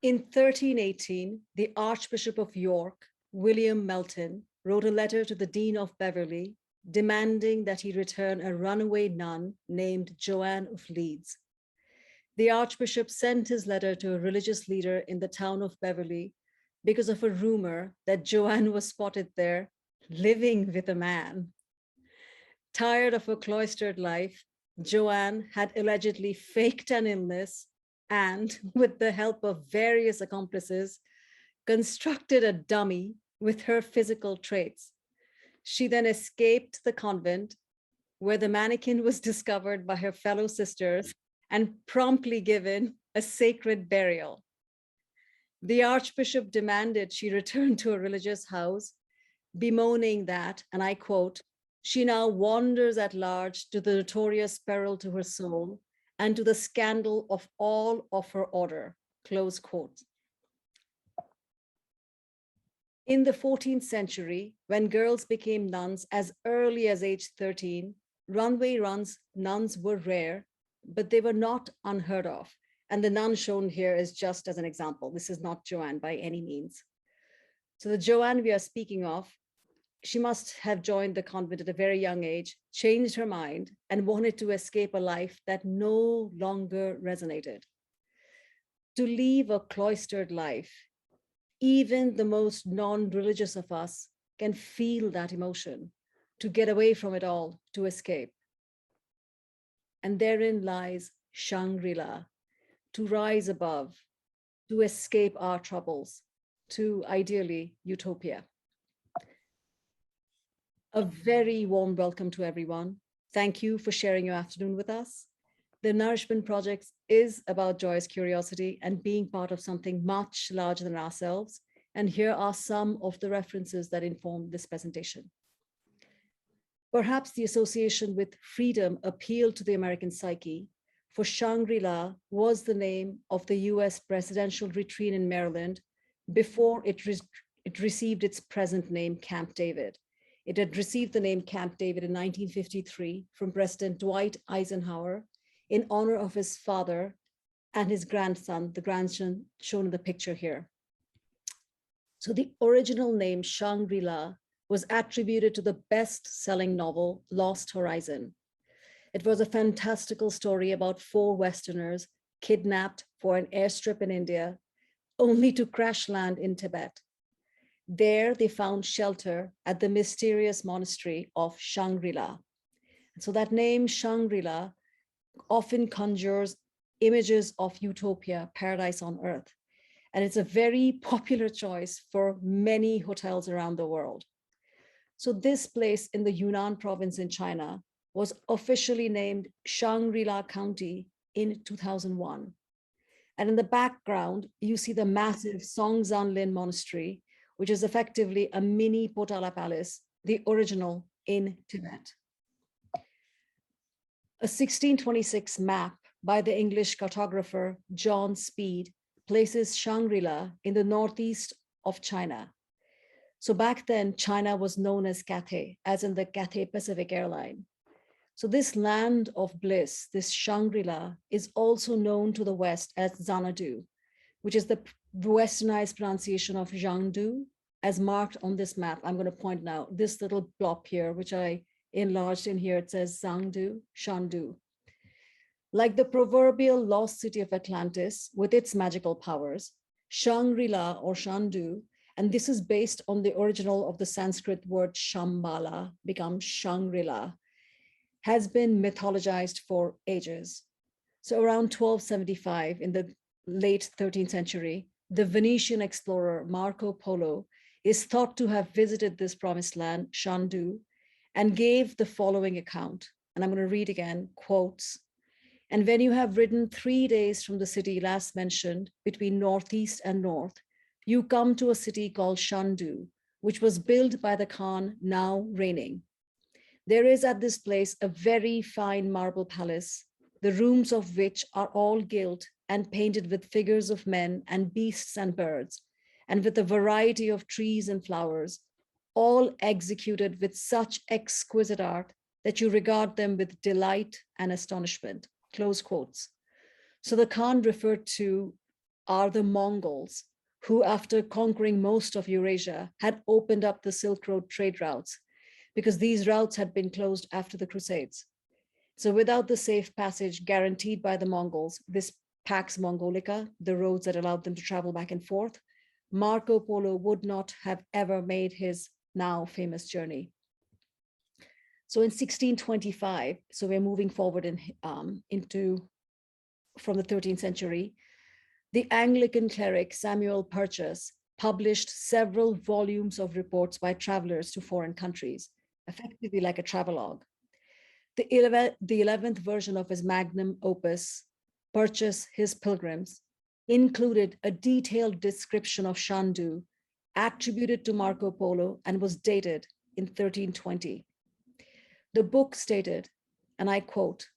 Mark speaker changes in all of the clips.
Speaker 1: In 1318, the Archbishop of York, William Melton, wrote a letter to the Dean of Beverley demanding that he return a runaway nun named Joanne of Leeds. The Archbishop sent his letter to a religious leader in the town of Beverley because of a rumor that Joanne was spotted there living with a man. Tired of her cloistered life, Joanne had allegedly faked an illness and, with the help of various accomplices, constructed a dummy with her physical traits. She then escaped the convent, where the mannequin was discovered by her fellow sisters and promptly given a sacred burial. The Archbishop demanded she return to a religious house, bemoaning that, and I quote, "She now wanders at large to the notorious peril to her soul and to the scandal of all of her order," close quote. In the 14th century, when girls became nuns as early as age 13, runway nuns were rare, but they were not unheard of. And the nun shown here is just as an example. This is not Joanne by any means. So the Joanne we are speaking of, she must have joined the convent at a very young age, changed her mind, and wanted to escape a life that no longer resonated. To leave a cloistered life, even the most non-religious of us can feel that emotion, to get away from it all, to escape. And therein lies Shangri-La, to rise above, to escape our troubles, to ideally utopia. A very warm welcome to everyone. Thank you for sharing your afternoon with us. The Nourishment Project is about joyous curiosity and being part of something much larger than ourselves. And here are some of the references that inform this presentation. Perhaps the association with freedom appealed to the American psyche, for Shangri-La was the name of the US presidential retreat in Maryland before it received its present name, Camp David. It had received the name Camp David in 1953 from President Dwight Eisenhower in honor of his father and his grandson, the grandson shown in the picture here. So the original name Shangri-La was attributed to the best-selling novel, Lost Horizon. It was a fantastical story about 4 Westerners kidnapped for an airstrip in India, only to crash land in Tibet. There, they found shelter at the mysterious monastery of Shangri-La. So that name, Shangri-La, often conjures images of utopia, paradise on earth. And it's a very popular choice for many hotels around the world. So this place in the Yunnan province in China was officially named Shangri-La County in 2001. And in the background, you see the massive Songzanlin Monastery, which is effectively a mini Potala Palace, the original in Tibet. A 1626 map by the English cartographer John Speed places Shangri-La in the northeast of China. So back then, China was known as Cathay, as in the Cathay Pacific Airline. So this land of bliss, this Shangri-La, is also known to the West as Xanadu, which is the westernized pronunciation of Zhangdu, as marked on this map. I'm going to point now, this little blob here, which I enlarged in here, it says Zhangdu, Shandu. Like the proverbial lost city of Atlantis with its magical powers, Shangri-La or Shandu, and this is based on the original of the Sanskrit word Shambhala, becomes Shangri-La, has been mythologized for ages. So around 1275, in the late 13th century, the Venetian explorer Marco Polo is thought to have visited this promised land, Shandu, and gave the following account. And I'm going to read again, quotes. "And when you have ridden 3 days from the city last mentioned, between northeast and north, you come to a city called Shandu, which was built by the Khan now reigning. There is at this place a very fine marble palace, the rooms of which are all gilt and painted with figures of men and beasts and birds, and with a variety of trees and flowers, all executed with such exquisite art that you regard them with delight and astonishment." Close quotes. So the Khan referred to are the Mongols, who, after conquering most of Eurasia, had opened up the Silk Road trade routes because these routes had been closed after the Crusades. So without the safe passage guaranteed by the Mongols, this Pax Mongolica, the roads that allowed them to travel back and forth, Marco Polo would not have ever made his now famous journey. So in 1625, so we're moving forward into from the 13th century, the Anglican cleric Samuel Purchas published several volumes of reports by travelers to foreign countries, effectively like a travelogue. The 11th version of his magnum opus, Purchas His Pilgrims, included a detailed description of Shandu attributed to Marco Polo and was dated in 1320. The book stated, and I quote,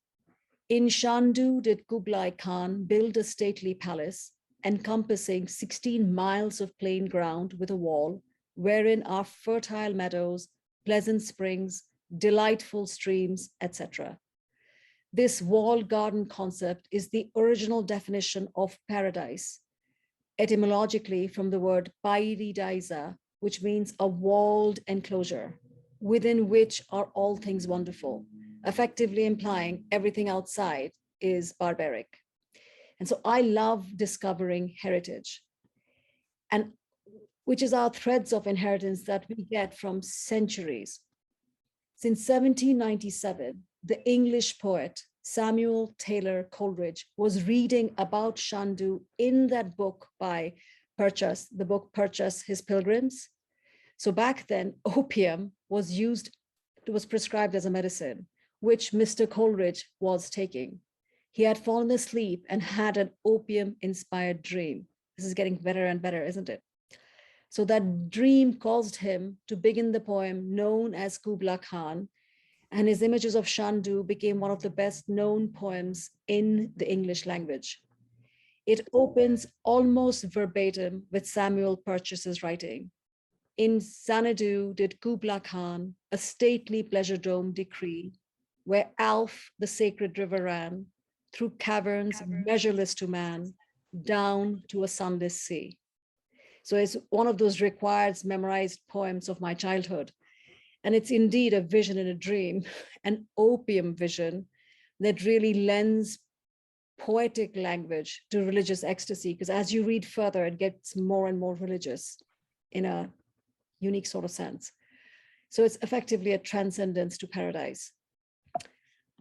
Speaker 1: "In Shandu did Kublai Khan build a stately palace encompassing 16 miles of plain ground with a wall, wherein are fertile meadows, pleasant springs, delightful streams, etc. This walled garden concept is the original definition of paradise, etymologically from the word pairidaisa, which means a walled enclosure, within which are all things wonderful, effectively implying everything outside is barbaric." And so I love discovering heritage, and which is our threads of inheritance that we get from centuries. Since 1797, the English poet Samuel Taylor Coleridge was reading about Shandu in that book by Purchas, the book Purchas His Pilgrims. So back then, opium was prescribed as a medicine, which Mr. Coleridge was taking. He had fallen asleep and had an opium-inspired dream. This is getting better and better, isn't it? So that dream caused him to begin the poem known as Kubla Khan, and his images of Shandu became one of the best known poems in the English language. It opens almost verbatim with Samuel Purchas's writing. "In Xanadu did Kubla Khan a stately pleasure dome decree, where Alf, the sacred river, ran through caverns measureless to man, down to a sunless sea." So it's one of those required memorized poems of my childhood. And it's indeed a vision in a dream, an opium vision that really lends poetic language to religious ecstasy, because as you read further, it gets more and more religious in a unique sort of sense. So it's effectively a transcendence to paradise.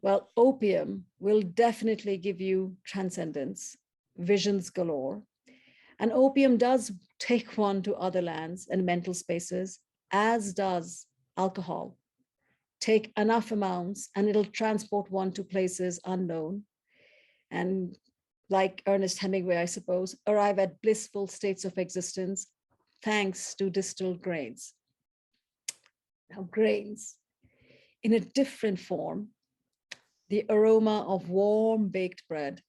Speaker 1: Well, opium will definitely give you transcendence, visions galore. And opium does take one to other lands and mental spaces, as does alcohol. Take enough amounts and it'll transport one to places unknown. And like Ernest Hemingway, I suppose, arrive at blissful states of existence thanks to distilled grains. Now, grains, in a different form, the aroma of warm baked bread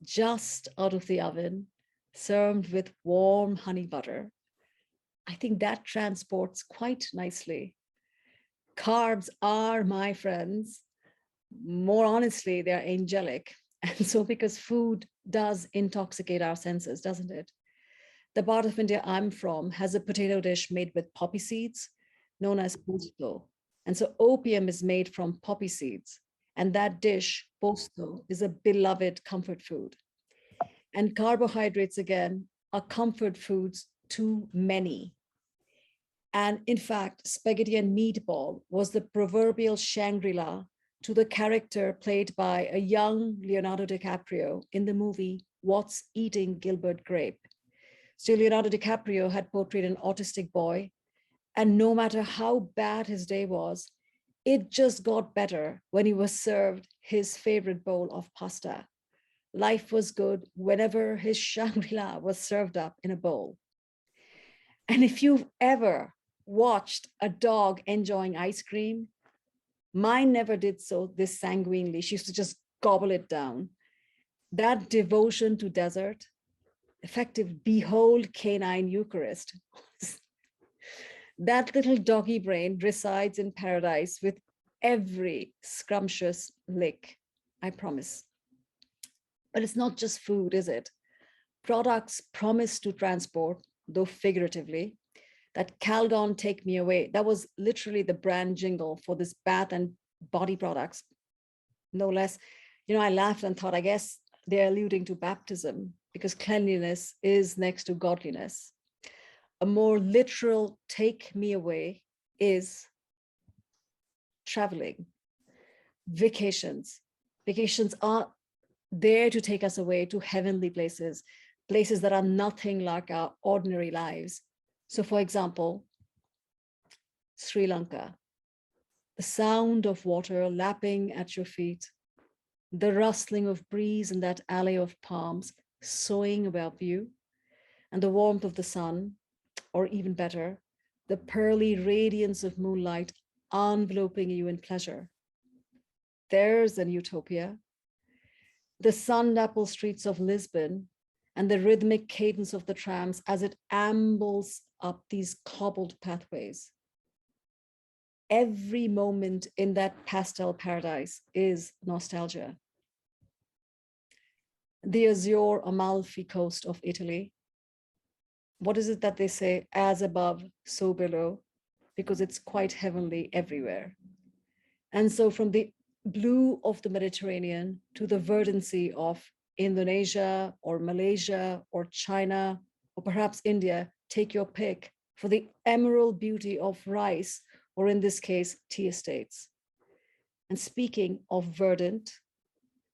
Speaker 1: just out of the oven, served with warm honey butter. I think that transports quite nicely. Carbs are my friends. More honestly, they're angelic. And so because food does intoxicate our senses, doesn't it? The part of India I'm from has a potato dish made with poppy seeds, known as posto. And so opium is made from poppy seeds. And that dish, posto, is a beloved comfort food. And carbohydrates, again, are comfort foods to many. And in fact, spaghetti and meatball was the proverbial Shangri-La to the character played by a young Leonardo DiCaprio in the movie What's Eating Gilbert Grape. So Leonardo DiCaprio had portrayed an autistic boy, and no matter how bad his day was, it just got better when he was served his favorite bowl of pasta. Life was good whenever his Shangri-La was served up in a bowl. And if you've ever watched a dog enjoying ice cream, mine never did so this sanguinely. She used to just gobble it down. That devotion to desert, effective, behold canine Eucharist. That little doggy brain resides in paradise with every scrumptious lick, I promise. But it's not just food, is it? Products promise to transport, though figuratively. That Calgon Take Me Away, that was literally the brand jingle for this bath and body products, no less. I laughed and thought, I guess they're alluding to baptism because cleanliness is next to godliness. A more literal take me away is traveling, vacations. Vacations are there to take us away to heavenly places, places that are nothing like our ordinary lives. So, for example, Sri Lanka, the sound of water lapping at your feet, the rustling of breeze in that alley of palms soaring above you, and the warmth of the sun, or even better, the pearly radiance of moonlight enveloping you in pleasure. There's an utopia. The sun-dappled streets of Lisbon and the rhythmic cadence of the trams as it ambles up these cobbled pathways. Every moment in that pastel paradise is nostalgia. The azure Amalfi coast of Italy. What is it that they say? As above, so below, because it's quite heavenly everywhere. And so from the blue of the Mediterranean to the verdancy of Indonesia or Malaysia or China, or perhaps India, take your pick, for the emerald beauty of rice, or in this case, tea estates. And speaking of verdant,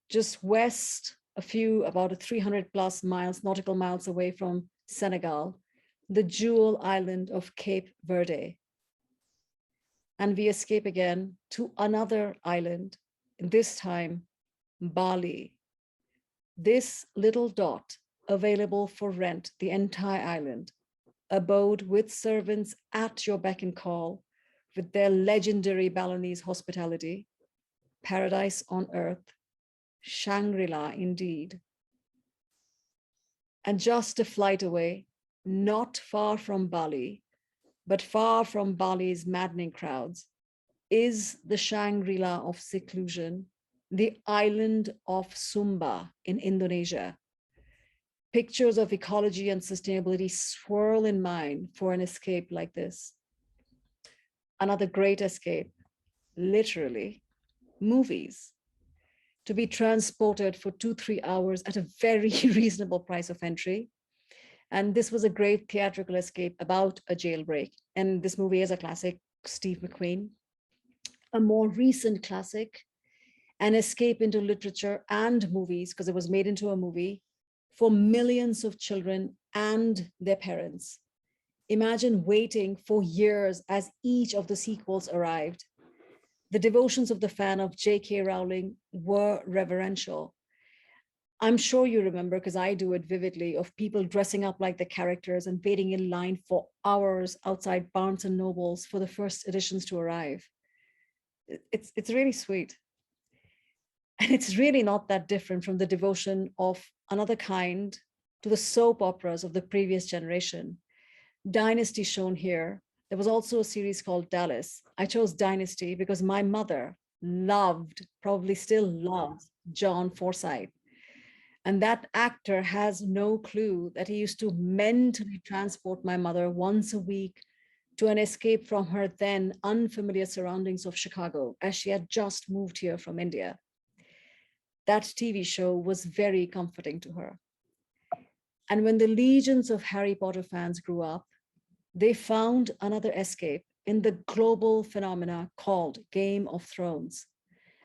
Speaker 1: just west, about 300 plus miles, nautical miles away from Senegal, the jewel island of Cape Verde. And we escape again to another island, this time Bali. This little dot available for rent, the entire island, abode with servants at your beck and call, with their legendary Balinese hospitality, paradise on earth, Shangri-La indeed. And just a flight away, not far from Bali, but far from Bali's maddening crowds, is the Shangri-La of seclusion, the island of Sumba in Indonesia. Pictures of ecology and sustainability swirl in mind for an escape like this. Another great escape, literally, movies. To be transported for 2-3 hours at a very reasonable price of entry. And this was a great theatrical escape about a jailbreak. And this movie is a classic, Steve McQueen. A more recent classic, an escape into literature and movies, because it was made into a movie, for millions of children and their parents. Imagine waiting for years as each of the sequels arrived. The devotions of the fan of J.K. Rowling were reverential. I'm sure you remember, because I do it vividly, of people dressing up like the characters and waiting in line for hours outside Barnes and Nobles for the first editions to arrive. It's really sweet. And it's really not that different from the devotion of another kind to the soap operas of the previous generation. Dynasty shown here. There was also a series called Dallas. I chose Dynasty because my mother loved, probably still loves, John Forsythe. And that actor has no clue that he used to mentally transport my mother once a week to an escape from her then unfamiliar surroundings of Chicago, as she had just moved here from India. That TV show was very comforting to her. And when the legions of Harry Potter fans grew up, they found another escape in the global phenomena called Game of Thrones.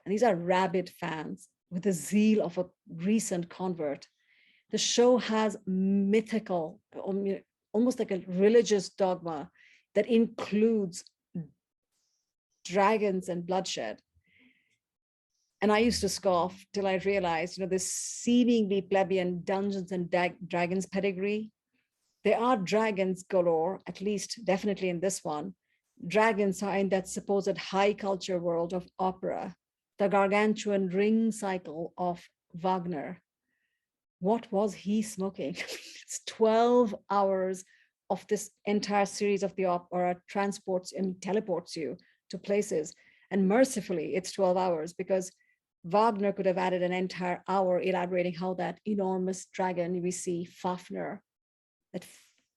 Speaker 1: And these are rabid fans with the zeal of a recent convert. The show has mythical, almost like a religious dogma that includes dragons and bloodshed. And I used to scoff till I realized, this seemingly plebeian Dungeons and Dragons pedigree. There are dragons galore, at least definitely in this one. Dragons are in that supposed high culture world of opera, the gargantuan ring cycle of Wagner. What was he smoking? It's 12 hours of this entire series of the opera transports and teleports you to places. And mercifully, it's 12 hours because Wagner could have added an entire hour elaborating how that enormous dragon we see, Fafnir, that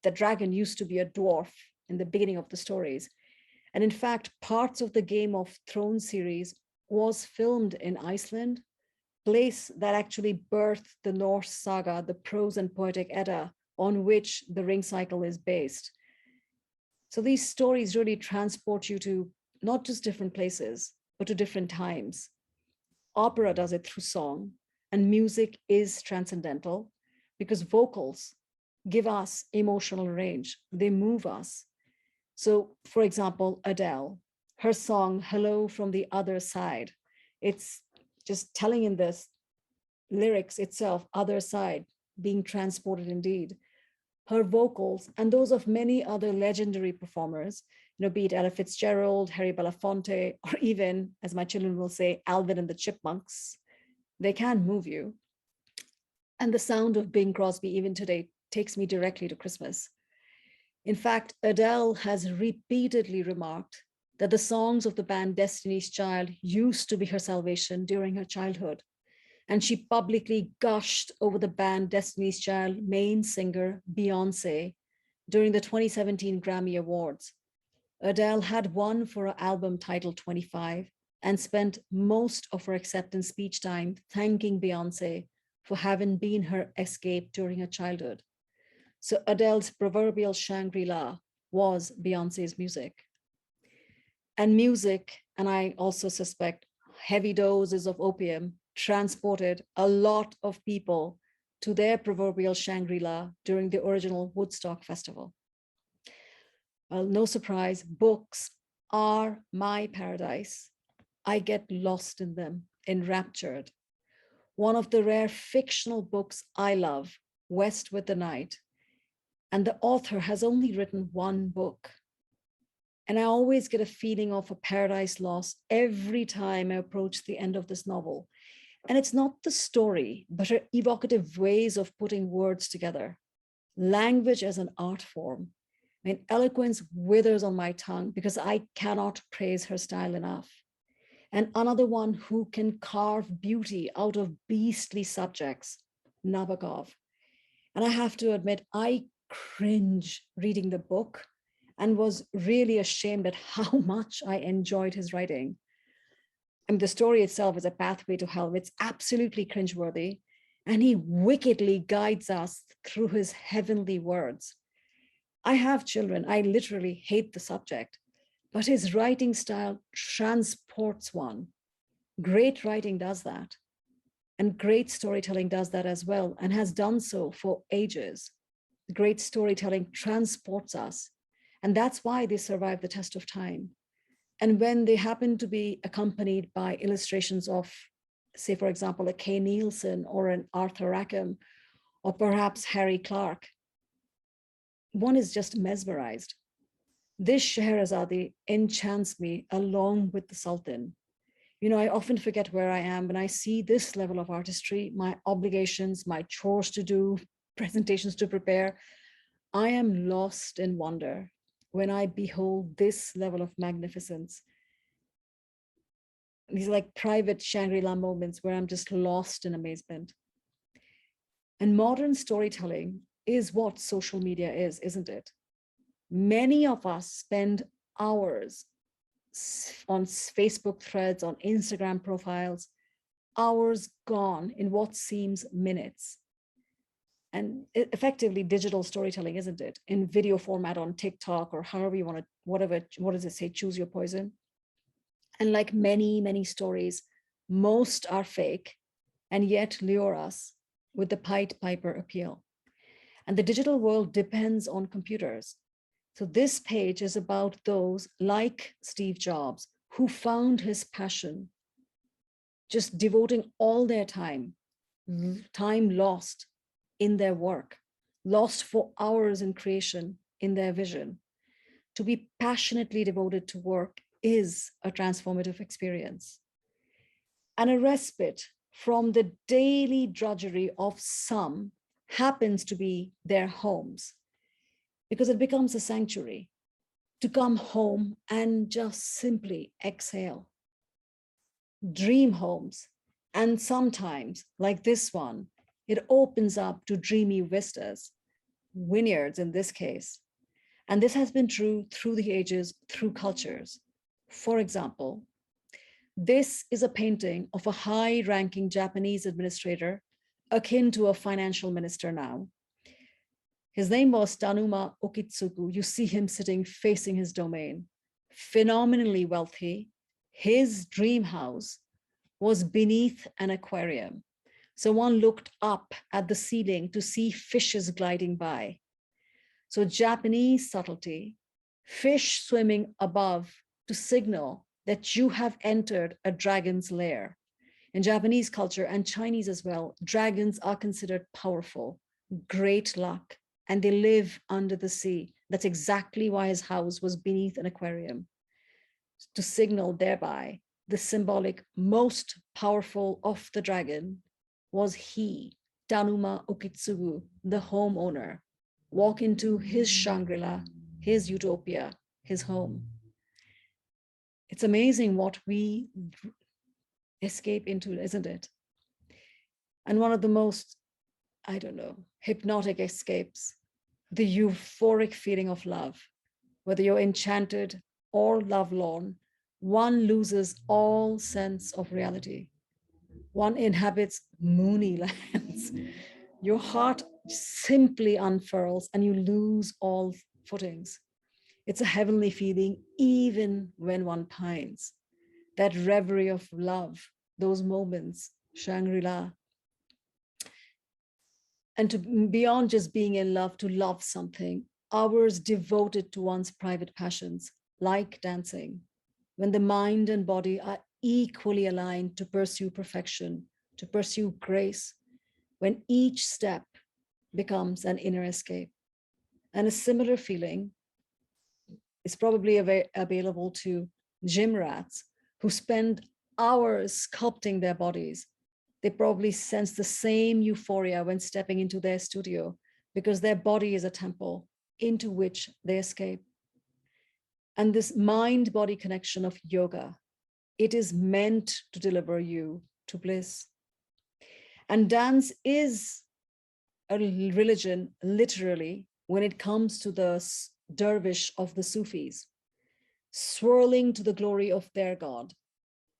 Speaker 1: the dragon used to be a dwarf in the beginning of the stories. And in fact, parts of the Game of Thrones series was filmed in Iceland, place that actually birthed the Norse saga, the prose and poetic Edda, on which the ring cycle is based. So these stories really transport you to not just different places, but to different times. Opera does it through song, and music is transcendental because vocals give us emotional range. They move us. So, for example, Adele, her song, Hello from the Other Side, it's just telling in this lyrics itself, other side, being transported indeed. Her vocals and those of many other legendary performers, be it Ella Fitzgerald, Harry Belafonte, or even, as my children will say, Alvin and the Chipmunks, they can move you. And the sound of Bing Crosby even today takes me directly to Christmas. In fact, Adele has repeatedly remarked that the songs of the band Destiny's Child used to be her salvation during her childhood. And she publicly gushed over the band Destiny's Child main singer, Beyonce, during the 2017 Grammy Awards. Adele had won for her album titled 25 and spent most of her acceptance speech time thanking Beyonce for having been her escape during her childhood. So Adele's proverbial Shangri-La was Beyonce's music. And music, and I also suspect heavy doses of opium, transported a lot of people to their proverbial Shangri-La during the original Woodstock Festival. Well, no surprise, books are my paradise. I get lost in them, enraptured. One of the rare fictional books I love, West with the Night, and the author has only written one book. And I always get a feeling of a paradise lost every time I approach the end of this novel. And it's not the story, but her evocative ways of putting words together. Language as an art form. I mean, eloquence withers on my tongue because I cannot praise her style enough. And another one who can carve beauty out of beastly subjects, Nabokov. And I have to admit, I cringe reading the book and was really ashamed at how much I enjoyed his writing. I mean, the story itself is a pathway to hell. It's absolutely cringeworthy. And he wickedly guides us through his heavenly words. I have children. I literally hate the subject, but his writing style transports one. Great writing does that. And great storytelling does that as well, and has done so for ages. Great storytelling transports us. And that's why they survive the test of time. And when they happen to be accompanied by illustrations of, say, for example, a Kay Nielsen or an Arthur Rackham, or perhaps Harry Clarke, one is just mesmerized. This Scheherazade enchants me along with the Sultan. I often forget where I am when I see this level of artistry, my obligations, my chores to do, presentations to prepare. I am lost in wonder when I behold this level of magnificence. These like private Shangri-La moments where I'm just lost in amazement. And modern storytelling is what social media is, isn't it? Many of us spend hours on Facebook threads, on Instagram profiles, hours gone in what seems minutes. And effectively digital storytelling, isn't it? In video format on TikTok or however you want to, whatever, what does it say? Choose your poison. And like many, many stories, most are fake and yet lure us with the Pied Piper appeal. And the digital world depends on computers. So this page is about those like Steve Jobs who found his passion, just devoting all their time lost in their work, lost for hours in creation, in their vision. To be passionately devoted to work is a transformative experience and a respite from the daily drudgery of some happens to be their homes, because it becomes a sanctuary to come home and just simply exhale. Dream homes And sometimes, like this one, it opens up to dreamy vistas, vineyards in this case. And this has been true through the ages, through cultures. For example, this is a painting of a high-ranking Japanese administrator, akin to a financial minister now. His name was Tanuma Okitsugu. You see him sitting facing his domain, phenomenally wealthy. His dream house was beneath an aquarium. So one looked up at the ceiling to see fishes gliding by. So Japanese subtlety, fish swimming above to signal that you have entered a dragon's lair. In Japanese culture and Chinese as well, dragons are considered powerful, great luck, and they live under the sea. That's exactly why his house was beneath an aquarium, to signal thereby the symbolic most powerful of the dragon was he, Tanuma Okitsugu, the homeowner. Walk into his Shangri-La, his utopia, his home. It's amazing what we escape into, isn't it? And one of the most, I don't know, hypnotic escapes, the euphoric feeling of love. Whether you're enchanted or lovelorn, one loses all sense of reality. One inhabits moony lands. Your heart simply unfurls and you lose all footings. It's a heavenly feeling, even when one pines. That reverie of love, those moments, Shangri-La. And to beyond just being in love, to love something, hours devoted to one's private passions, like dancing, when the mind and body are equally aligned to pursue perfection, to pursue grace, when each step becomes an inner escape. And a similar feeling is probably available to gym rats who spend hours sculpting their bodies. They probably sense the same euphoria when stepping into their studio because their body is a temple into which they escape. And this mind-body connection of yoga, it is meant to deliver you to bliss. And dance is a religion, literally, when it comes to the dervish of the Sufis, swirling to the glory of their God,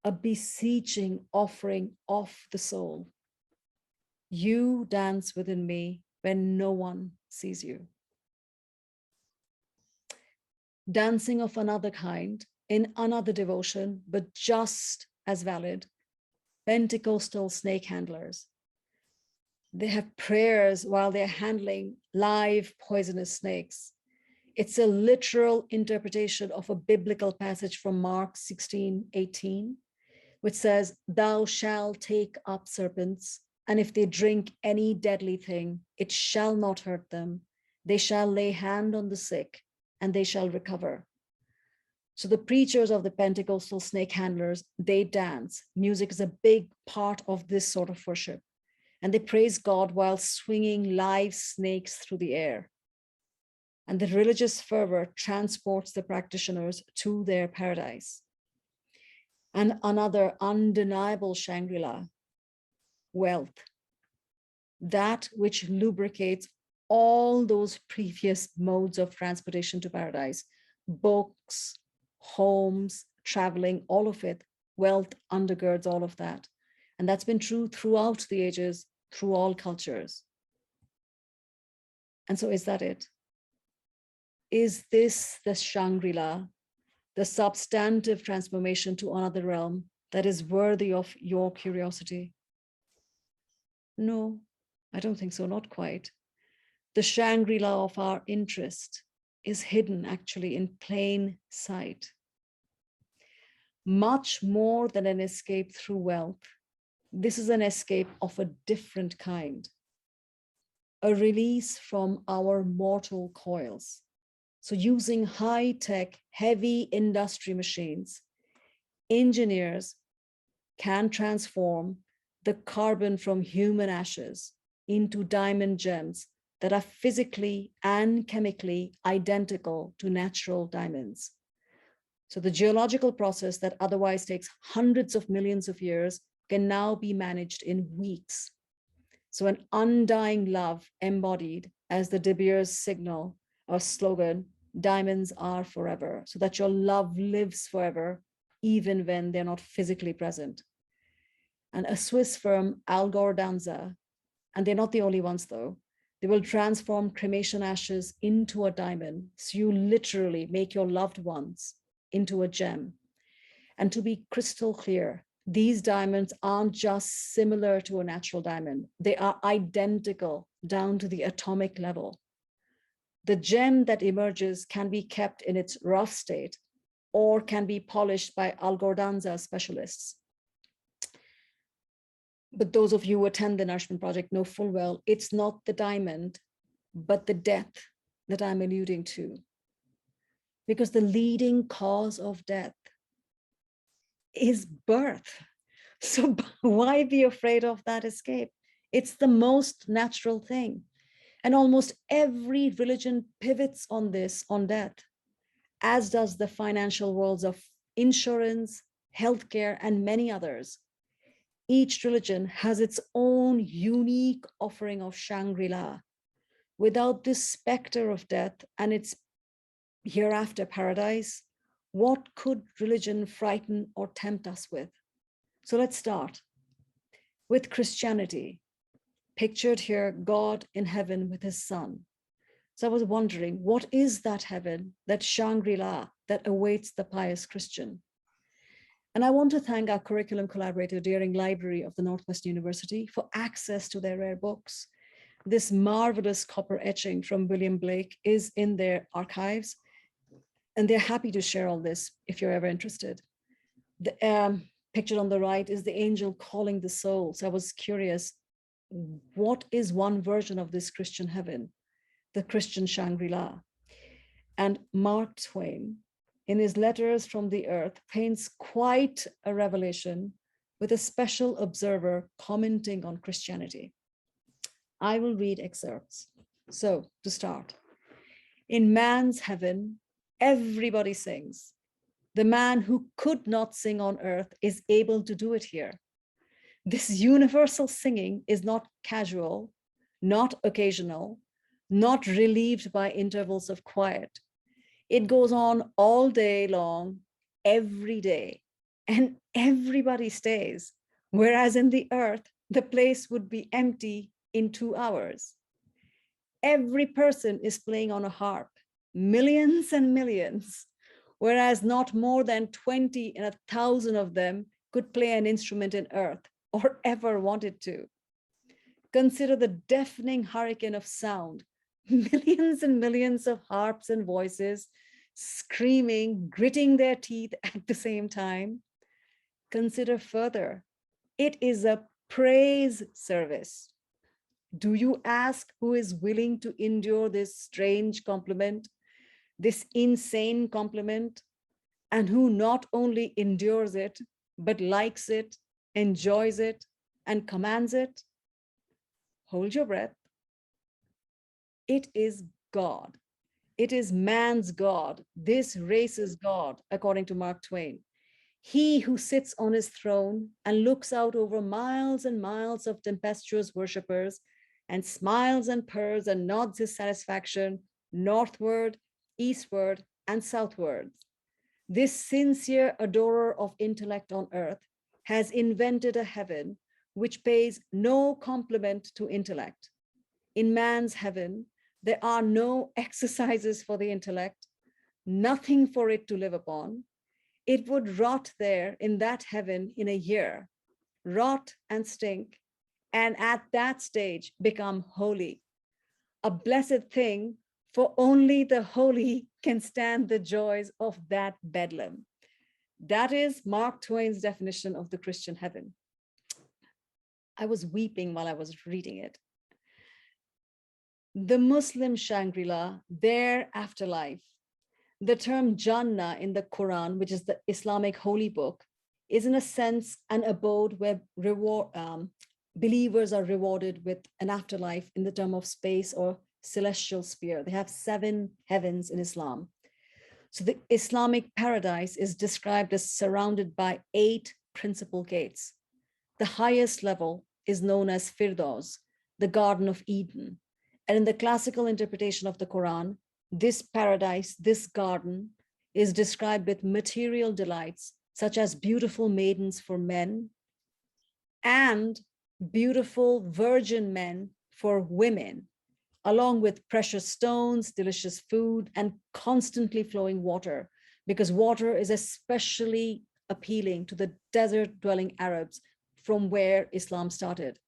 Speaker 1: a beseeching offering of the soul. You dance within me when no one sees you. Dancing of another kind, in another devotion, but just as valid, Pentecostal snake handlers. They have prayers while they're handling live poisonous snakes. It's a literal interpretation of a biblical passage from Mark 16:18, which says, "Thou shalt take up serpents, and if they drink any deadly thing, it shall not hurt them. They shall lay hand on the sick, and they shall recover." So the preachers of the Pentecostal snake handlers, they dance. Music is a big part of this sort of worship. And they praise God while swinging live snakes through the air. And the religious fervor transports the practitioners to their paradise. And another undeniable Shangri-La, wealth, that which lubricates all those previous modes of transportation to paradise, books, homes, traveling, all of it, wealth undergirds all of that. And that's been true throughout the ages, through all cultures. And so is that it? Is this the Shangri-La, the substantive transformation to another realm that is worthy of your curiosity? No, I don't think so, not quite. The Shangri-La of our interest is hidden actually in plain sight. Much more than an escape through wealth, this is an escape of a different kind, a release from our mortal coils. So using high-tech, heavy industry machines, engineers can transform the carbon from human ashes into diamond gems that are physically and chemically identical to natural diamonds. So the geological process that otherwise takes hundreds of millions of years can now be managed in weeks. So an undying love embodied as the De Beers signal or slogan, diamonds are forever, so that your love lives forever, even when they're not physically present. And a Swiss firm, Algordanza, and they're not the only ones though, they will transform cremation ashes into a diamond. So you literally make your loved ones into a gem. And to be crystal clear, these diamonds aren't just similar to a natural diamond. They are identical down to the atomic level. The gem that emerges can be kept in its rough state or can be polished by Algordanza specialists. But those of you who attend the Nourishment Project know full well, it's not the diamond, but the death that I'm alluding to. Because the leading cause of death is birth. So why be afraid of that escape? It's the most natural thing. And almost every religion pivots on this, on death, as does the financial worlds of insurance, healthcare, and many others. Each religion has its own unique offering of Shangri-La. Without this specter of death and its hereafter paradise, what could religion frighten or tempt us with? So let's start with Christianity. Pictured here, God in heaven with his son. So I was wondering, what is that heaven, that Shangri-La that awaits the pious Christian? And I want to thank our curriculum collaborator, Deering Library of the Northwestern University, for access to their rare books. This marvelous copper etching from William Blake is in their archives, and they're happy to share all this if you're ever interested. The picture on the right is the angel calling the soul. So I was curious, what is one version of this Christian heaven, the Christian Shangri-La? And Mark Twain, in his Letters from the Earth, paints quite a revelation with a special observer commenting on Christianity. I will read excerpts. So to start, in man's heaven, everybody sings. The man who could not sing on earth is able to do it here. This universal singing is not casual, not occasional, not relieved by intervals of quiet. It goes on all day long, every day, and everybody stays. Whereas in the earth, the place would be empty in 2 hours. Every person is playing on a harp, millions and millions, whereas not more than 20 in 1,000 of them could play an instrument in earth or ever wanted to. Consider the deafening hurricane of sound, millions and millions of harps and voices screaming, gritting their teeth at the same time. Consider further, it is a praise service. Do you ask who is willing to endure this strange compliment, this insane compliment, and who not only endures it, but likes it, enjoys it, and commands it? Hold your breath. It is God. It is man's God, this race's God, according to Mark Twain. He who sits on his throne and looks out over miles and miles of tempestuous worshippers and smiles and purrs and nods his satisfaction northward, eastward, and southward. This sincere adorer of intellect on earth has invented a heaven which pays no compliment to intellect. In man's heaven, there are no exercises for the intellect, nothing for it to live upon. It would rot there in that heaven in a year, rot and stink, and at that stage become holy. A blessed thing, for only the holy can stand the joys of that bedlam. That is Mark Twain's definition of the Christian heaven. I was weeping while I was reading it. The Muslim Shangri-La, their afterlife. The term Jannah in the Quran, which is the Islamic holy book, is in a sense an abode where believers are rewarded with an afterlife in the term of space or celestial sphere. They have 7 heavens in Islam. So the Islamic paradise is described as surrounded by 8 principal gates. The highest level is known as Firdaus, the Garden of Eden. And in the classical interpretation of the Quran, this paradise, this garden, is described with material delights, such as beautiful maidens for men and beautiful virgin men for women, along with precious stones, delicious food, and constantly flowing water, because water is especially appealing to the desert-dwelling Arabs from where Islam started.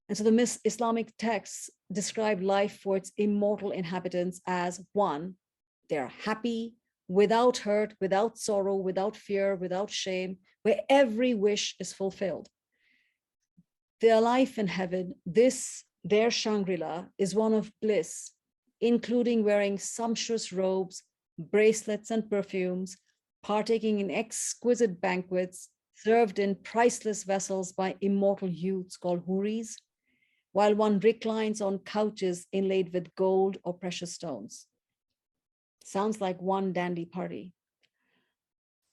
Speaker 1: And so the Islamic texts describe life for its immortal inhabitants as one, they're happy, without hurt, without sorrow, without fear, without shame, where every wish is fulfilled. Their life in heaven, their Shangri-La, is one of bliss, including wearing sumptuous robes, bracelets, and perfumes, partaking in exquisite banquets, served in priceless vessels by immortal youths called huris, while one reclines on couches inlaid with gold or precious stones. Sounds like one dandy party.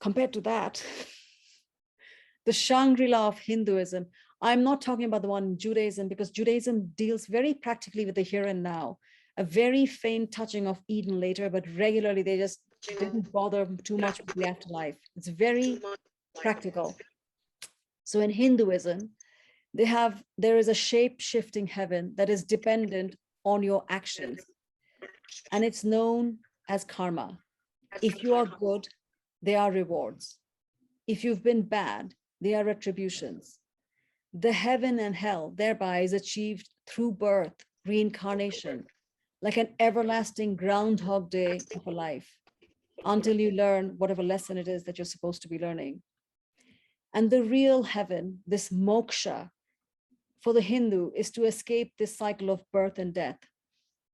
Speaker 1: Compared to that, the Shangri-La of Hinduism, I'm not talking about the one in Judaism, because Judaism deals very practically with the here and now, a very faint touching of Eden later, but regularly they just didn't bother too much with the afterlife. It's very practical. So in Hinduism, there is a shape-shifting heaven that is dependent on your actions, and it's known as karma. If you are good, they are rewards. If you've been bad, they are retributions. The heaven and hell thereby is achieved through birth, reincarnation, like an everlasting Groundhog Day of a life, until you learn whatever lesson it is that you're supposed to be learning. And the real heaven, this moksha, for the Hindu, is to escape this cycle of birth and death.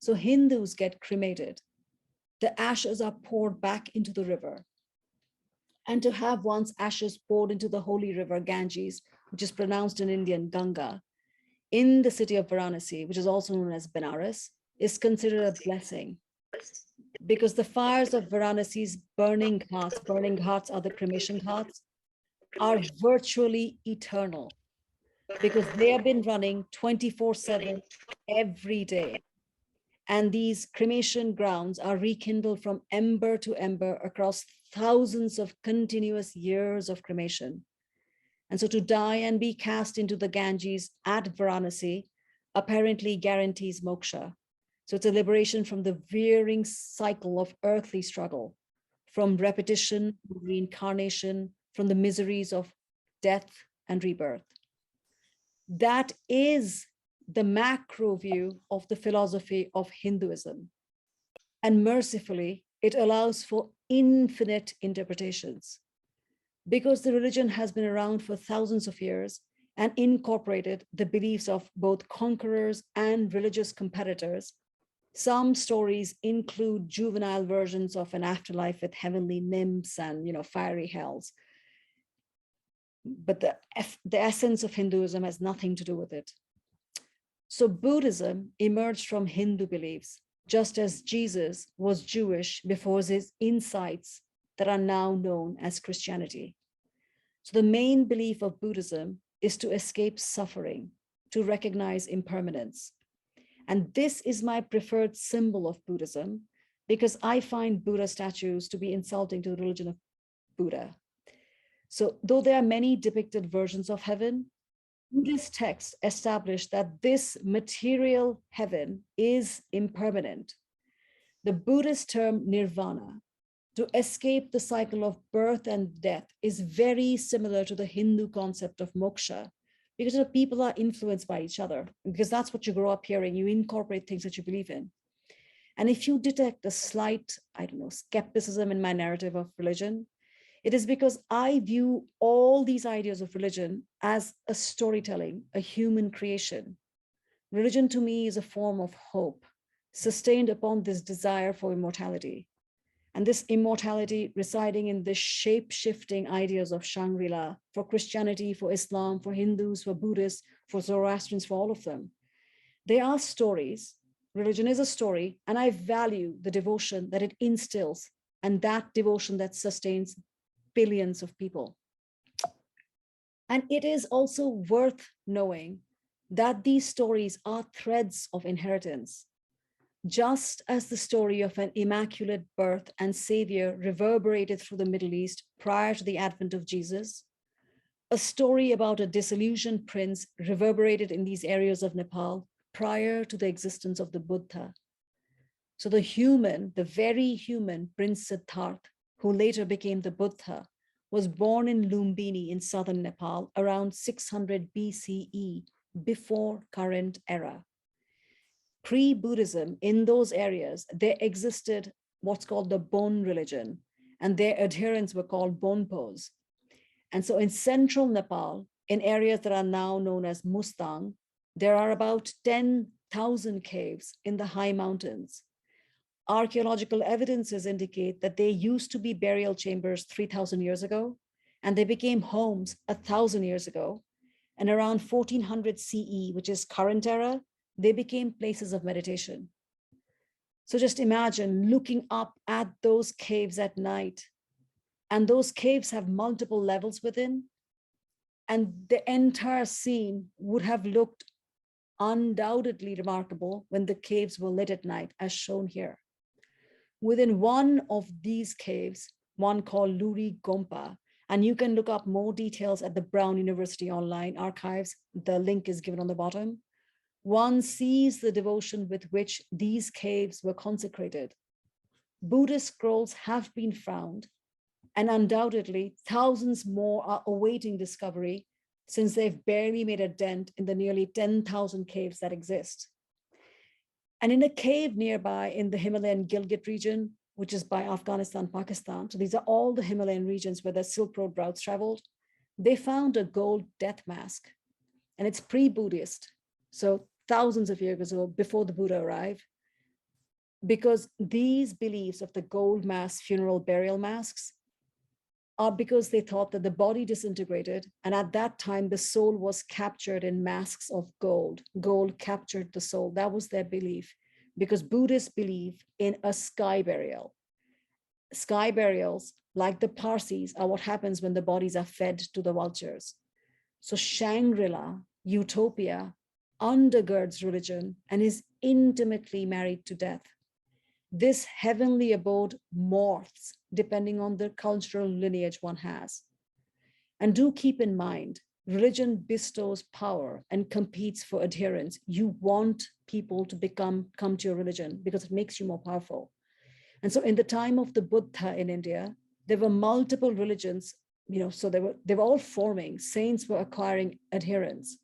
Speaker 1: So Hindus get cremated. The ashes are poured back into the river. And to have one's ashes poured into the holy river Ganges, which is pronounced in Indian Ganga, in the city of Varanasi, which is also known as Benares, is considered a blessing, because the fires of Varanasi's burning ghats are the cremation ghats, are virtually eternal, because they have been running 24/7 every day. And these cremation grounds are rekindled from ember to ember across thousands of continuous years of cremation. And so to die and be cast into the Ganges at Varanasi apparently guarantees moksha. So it's a liberation from the veering cycle of earthly struggle, from repetition, reincarnation, from the miseries of death and rebirth. That is the macro view of the philosophy of Hinduism. And mercifully, it allows for infinite interpretations, because the religion has been around for thousands of years and incorporated the beliefs of both conquerors and religious competitors. Some stories include juvenile versions of an afterlife with heavenly nymphs and, fiery hells. But the essence of Hinduism has nothing to do with it. So Buddhism emerged from Hindu beliefs, just as Jesus was Jewish before his insights that are now known as Christianity. So the main belief of Buddhism is to escape suffering, to recognize impermanence. And this is my preferred symbol of Buddhism, because I find Buddha statues to be insulting to the religion of Buddha. So though there are many depicted versions of heaven, Buddhist texts establish that this material heaven is impermanent. The Buddhist term nirvana, to escape the cycle of birth and death, is very similar to the Hindu concept of moksha, because people are influenced by each other, because that's what you grow up hearing. You incorporate things that you believe in. And if you detect a slight, skepticism in my narrative of religion, it is because I view all these ideas of religion as a storytelling, a human creation. Religion to me is a form of hope, sustained upon this desire for immortality. And this immortality residing in the shape-shifting ideas of Shangri-La, for Christianity, for Islam, for Hindus, for Buddhists, for Zoroastrians, for all of them. They are stories. Religion is a story, and I value the devotion that it instills, and that devotion that sustains billions of people. And it is also worth knowing that these stories are threads of inheritance. Just as the story of an immaculate birth and savior reverberated through the Middle East prior to the advent of Jesus, a story about a disillusioned prince reverberated in these areas of Nepal prior to the existence of the Buddha. So the human, the very human Prince Siddhartha, who later became the Buddha, was born in Lumbini in southern Nepal around 600 BCE, before current era. Pre-Buddhism, in those areas, there existed what's called the Bon religion, and their adherents were called Bonpos. And so in central Nepal, in areas that are now known as Mustang, there are about 10,000 caves in the high mountains. Archaeological evidences indicate that they used to be burial chambers 3,000 years ago, and they became homes 1,000 years ago. And around 1400 CE, which is current era, they became places of meditation. So just imagine looking up at those caves at night, and those caves have multiple levels within, and the entire scene would have looked undoubtedly remarkable when the caves were lit at night, as shown here. Within one of these caves, one called Luri Gompa, and you can look up more details at the Brown University online archives. The link is given on the bottom. One sees the devotion with which these caves were consecrated. Buddhist scrolls have been found, and undoubtedly thousands more are awaiting discovery, since they've barely made a dent in the nearly 10,000 caves that exist. And in a cave nearby in the Himalayan Gilgit region, which is by Afghanistan, Pakistan, so these are all the Himalayan regions where the Silk Road routes traveled, they found a gold death mask, and it's pre-Buddhist, so thousands of years ago, before the Buddha arrived, because these beliefs of the gold mask funeral burial masks are because they thought that the body disintegrated, and at that time the soul was captured in masks of gold. Gold captured the soul. That was their belief, because Buddhists believe in a sky burial. Sky burials, like the Parsis, are what happens when the bodies are fed to the vultures. So Shangri-La, utopia, undergirds religion and is intimately married to death. This heavenly abode morphs depending on the cultural lineage one has. And do keep in mind, religion bestows power and competes for adherence. You want people to come to your religion because it makes you more powerful. And so in the time of the Buddha in India, there were multiple religions, so they were all forming. Saints were acquiring adherents.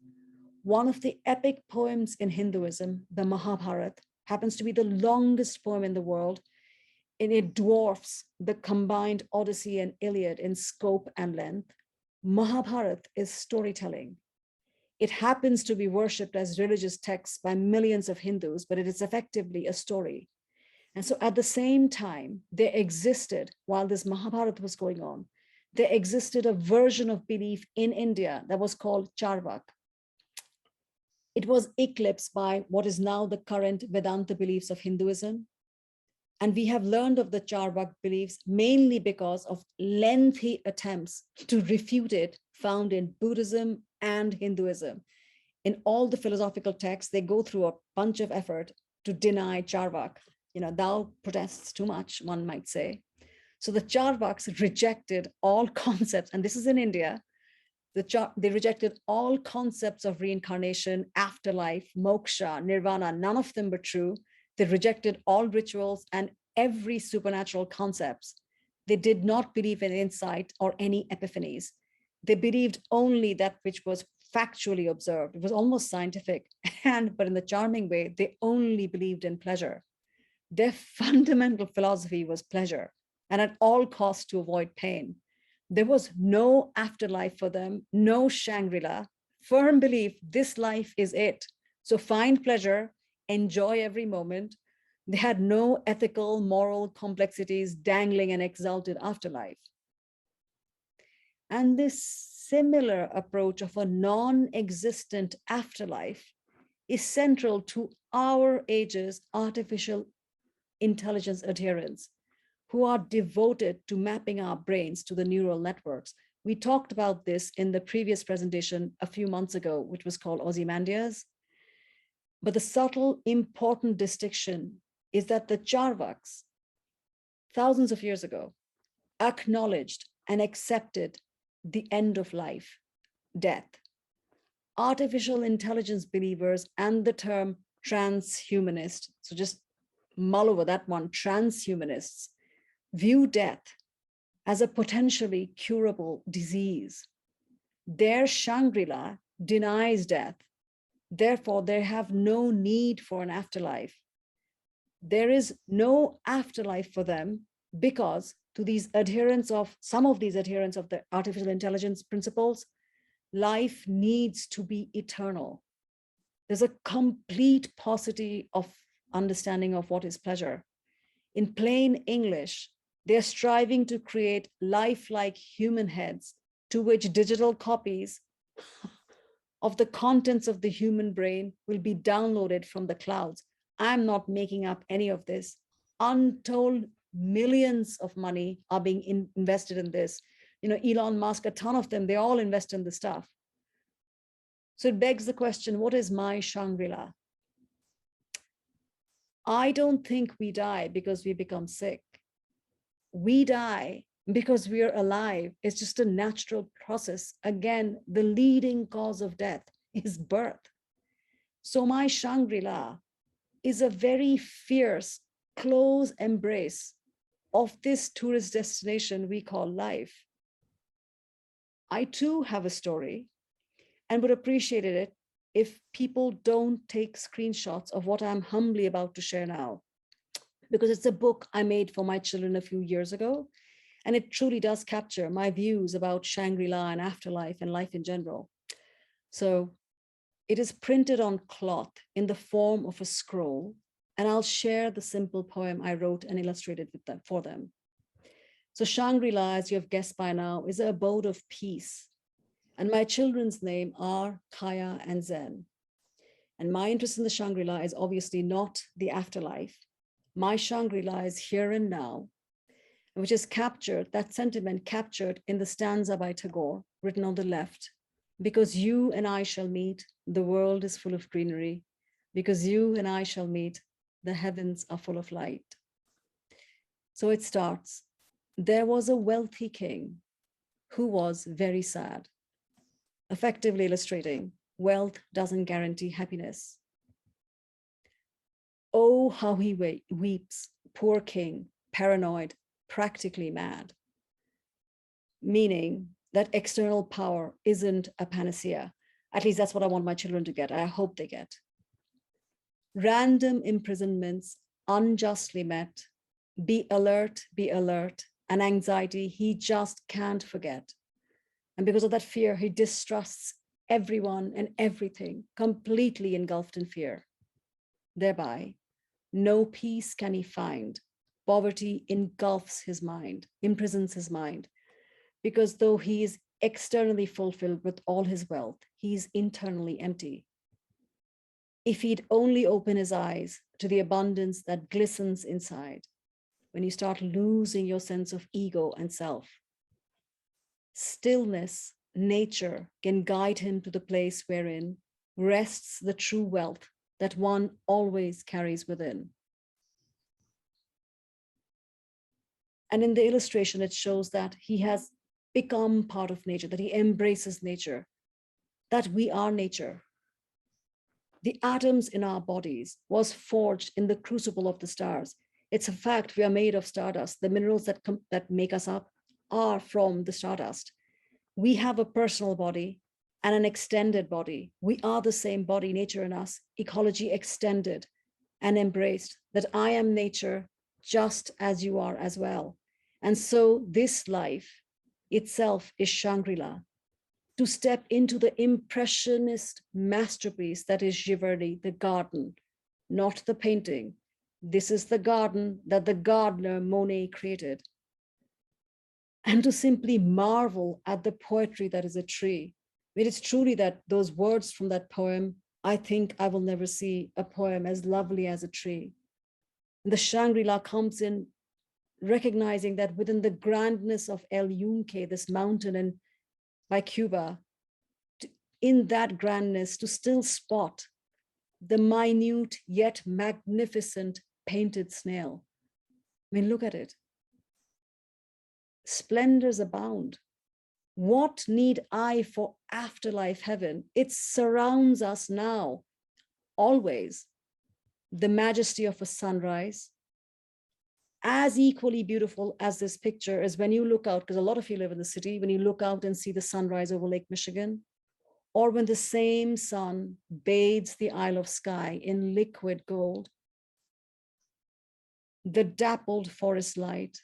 Speaker 1: One of the epic poems in Hinduism, the Mahabharata, happens to be the longest poem in the world, and it dwarfs the combined Odyssey and Iliad in scope and length. Mahabharata is storytelling. It happens to be worshipped as religious text by millions of Hindus, but it is effectively a story. And so at the same time, there existed, while this Mahabharata was going on, there existed a version of belief in India that was called Charvak. It was eclipsed by what is now the current Vedanta beliefs of Hinduism. And we have learned of the Charvak beliefs mainly because of lengthy attempts to refute it found in Buddhism and Hinduism. In all the philosophical texts, they go through a bunch of effort to deny Charvak. Thou protests too much, one might say. So the Charvaks rejected all concepts, and this is in India. They rejected all concepts of reincarnation, afterlife, moksha, nirvana. None of them were true. They rejected all rituals and every supernatural concepts. They did not believe in insight or any epiphanies. They believed only that which was factually observed. It was almost scientific, but in the charming way, they only believed in pleasure. Their fundamental philosophy was pleasure, and at all costs to avoid pain. There was no afterlife for them, no Shangri-La, firm belief this life is it. So find pleasure, enjoy every moment. They had no ethical, moral complexities dangling an exalted afterlife. And this similar approach of a non-existent afterlife is central to our age's artificial intelligence adherents, who are devoted to mapping our brains to the neural networks, We talked about this in the previous presentation a few months ago, which was called Ozymandias. But the subtle, important distinction is that the Charvaks, thousands of years ago, acknowledged and accepted the end of life, death. Artificial intelligence believers and the term transhumanist, so just mull over that one, transhumanists, view death as a potentially curable disease. Their Shangri-La denies death. Therefore, they have no need for an afterlife. There is no afterlife for them because to these adherents of, some of these adherents of the artificial intelligence principles, life needs to be eternal. There's a complete paucity of understanding of what is pleasure. In plain English, they're striving to create lifelike human heads to which digital copies of the contents of the human brain will be downloaded from the clouds. I'm not making up any of this. Untold millions of money are being invested in this. You know, Elon Musk, a ton of them, they all invest in the stuff. So it begs the question, what is my Shangri-La? I don't think we die because we become sick. We die because we are alive. It's just a natural process. Again, the leading cause of death is birth. So my Shangri-La is a very fierce, close embrace of this tourist destination we call life. I too have a story and would appreciate it if people don't take screenshots of what I'm humbly about to share now, because it's a book I made for my children a few years ago, and it truly does capture my views about Shangri-La and afterlife and life in general. So it is printed on cloth in the form of a scroll, and I'll share the simple poem I wrote and illustrated with them, for them. So Shangri-La, as you have guessed by now, is an abode of peace. And my children's name are Kaya and Zen. And my interest in the Shangri-La is obviously not the afterlife. My Shangri-La is here and now, which is captured, that sentiment captured in the stanza by Tagore, written on the left. Because you and I shall meet, the world is full of greenery. Because you and I shall meet, the heavens are full of light. So it starts. There was a wealthy king who was very sad, effectively illustrating wealth doesn't guarantee happiness. Oh, how he weeps, poor king, paranoid, practically mad. Meaning that external power isn't a panacea. At least that's what I want my children to get. I hope they get. Random imprisonments, unjustly met, be alert, an anxiety he just can't forget. And because of that fear, he distrusts everyone and everything, completely engulfed in fear. Thereby, no peace can he find. Poverty engulfs his mind, imprisons his mind, because though he is externally fulfilled with all his wealth, he's internally empty. If he'd only open his eyes to the abundance that glistens inside, when you start losing your sense of ego and self, stillness, nature can guide him to the place wherein rests the true wealth that one always carries within. And in the illustration, it shows that he has become part of nature, that he embraces nature, that we are nature. The atoms in our bodies was forged in the crucible of the stars. It's a fact we are made of stardust. The minerals that make us up are from the stardust. We have a personal body and an extended body. We are the same body, nature in us, ecology extended and embraced, that I am nature just as you are as well. And so this life itself is Shangri-La. To step into the impressionist masterpiece that is Giverny, the garden, not the painting. This is the garden that the gardener Monet created. And to simply marvel at the poetry that is a tree. It is truly that those words from that poem, I think I will never see a poem as lovely as a tree. And the Shangri-La comes in recognizing that within the grandness of El Yunque, this mountain, and by Cuba, in that grandness, to still spot the minute yet magnificent painted snail. I mean, look at it. Splendors abound. What need I for afterlife heaven? It surrounds us now, always. The majesty of a sunrise, as equally beautiful as this picture is when you look out, because a lot of you live in the city, when you look out and see the sunrise over Lake Michigan, or when the same sun bathes the Isle of Skye in liquid gold, the dappled forest light,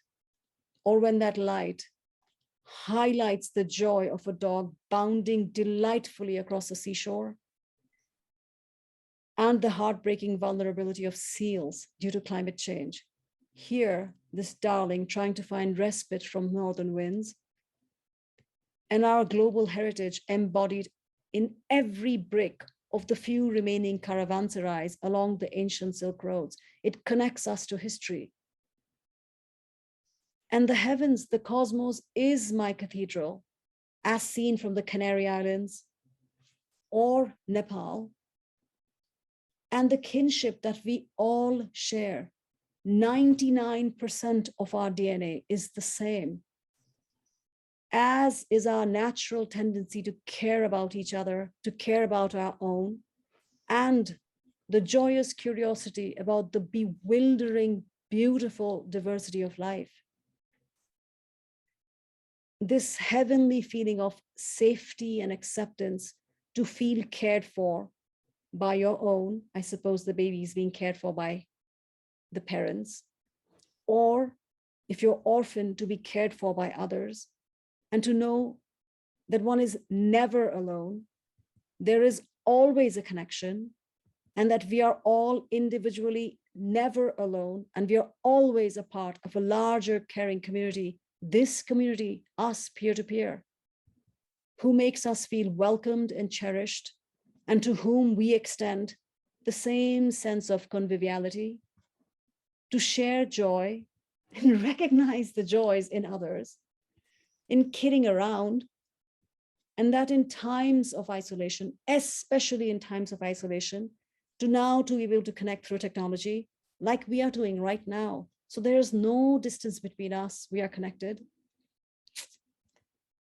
Speaker 1: or when that light highlights the joy of a dog bounding delightfully across the seashore, and the heartbreaking vulnerability of seals due to climate change. Here, this darling trying to find respite from northern winds, and our global heritage embodied in every brick of the few remaining caravanserais along the ancient Silk Roads. It connects us to history. And the heavens, the cosmos, is my cathedral, as seen from the Canary Islands or Nepal, and the kinship that we all share. 99% of our DNA is the same, as is our natural tendency to care about each other, to care about our own, and the joyous curiosity about the bewildering, beautiful diversity of life. This heavenly feeling of safety and acceptance, to feel cared for by your own, I suppose the baby is being cared for by the parents, or if you're orphaned, to be cared for by others, and to know that one is never alone, there is always a connection, and that we are all individually never alone, and we are always a part of a larger caring community, this community, us peer-to-peer, who makes us feel welcomed and cherished, and to whom we extend the same sense of conviviality, to share joy and recognize the joys in others, in kidding around, and that in times of isolation, especially in times of isolation, to be able to connect through technology like we are doing right now. So there's no distance between us, we are connected.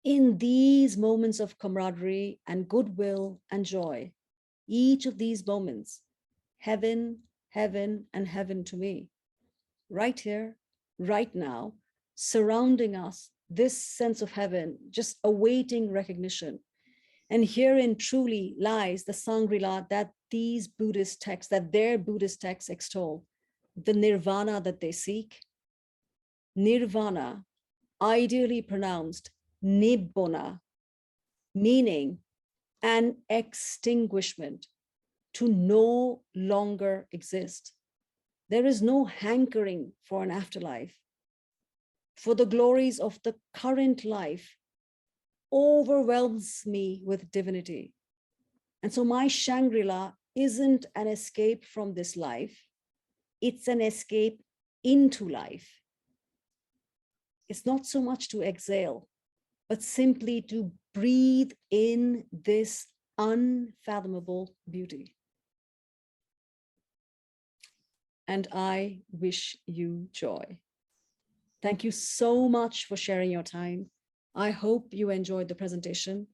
Speaker 1: In these moments of camaraderie and goodwill and joy, each of these moments, heaven, heaven, and heaven to me, right here, right now, surrounding us, this sense of heaven, just awaiting recognition. And herein truly lies the Shangri-La that these Buddhist texts, that their Buddhist texts extol, the nirvana that they seek. Nirvana, ideally pronounced nibbona, meaning an extinguishment, to no longer exist. There is no hankering for an afterlife, for the glories of the current life overwhelms me with divinity. And so my Shangri-La isn't an escape from this life, it's an escape into life. It's not so much to exhale, but simply to breathe in this unfathomable beauty. And I wish you joy. Thank you so much for sharing your time. I hope you enjoyed the presentation.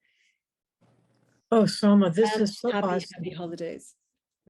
Speaker 2: Oh, Soma, this
Speaker 1: And
Speaker 2: is so awesome.
Speaker 1: happy holidays.